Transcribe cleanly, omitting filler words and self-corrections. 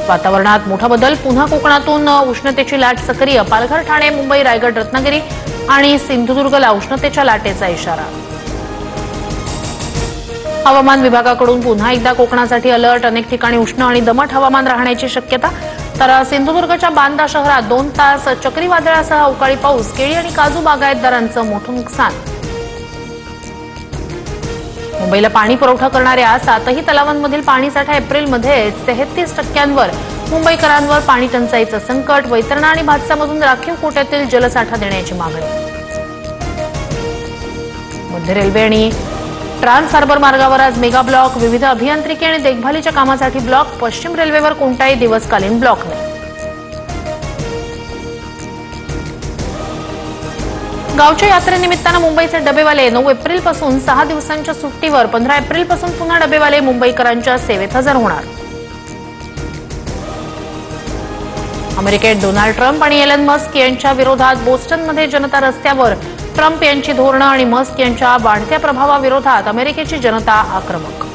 वातावरणात मोठा बदल, पुन्हा कोकणातून उष्णतेची लाट सक्रिय, पालघर, ठाणे, मुंबई, रायगड, रत्नागिरी आणि सिंधुदुर्गला उष्णतेच्या लाटेचा इशारा। हवामान विभागाकडून पुन्हा एकदा कोकणासाठी अलर्ट, अनेक ठिकाणी उष्ण आणि दमट हवामान राहण्याची शक्यता। तर सिंधुदुर्गच्या बांदा शहरात 2 तास चक्रीवादळासह अवकाळी पाऊस, केळी आणि काजू बागायतदारांचं मोठं नुकसान। मुंबईला पाणी पुरवठा करणाऱ्या 7ही तलावांमधील पाणीसाठा एप्रिलमध्ये 33%वर, मुंबईकरांवर पाणी टंचाईचं संकट, वैतरणा आणि भातसामधून राखीव कोट्यातील जलसाठा देण्याची मागणी। मध्य रेल्वे आणि ट्रान्स हार्बर मार्गावर आज मेगा ब्लॉक, विविध अभियांत्रिकी आणि देखभालीच्या कामासाठी ब्लॉक, पश्चिम रेल्वेवर कोणताही दिवसकालीन ब्लॉक नाही। गावच्या यात्रेनिमित्तानं मुंबईचे डबेवाले 9 एप्रिलपासून 6 दिवसांच्या सुट्टीवर, 15 एप्रिलपासून पुन्हा डबेवाले मुंबईकरांच्या सेवेत हजर होणार। अमेरिकेत डोनाल्ड ट्रम्प आणि एलन मस्क यांच्या विरोधात बोस्टनमध्ये जनता रस्त्यावर, ट्रम्प यांची धोरणं आणि मस्क यांच्या वाढत्या प्रभावाविरोधात अमेरिकेची जनता आक्रमक।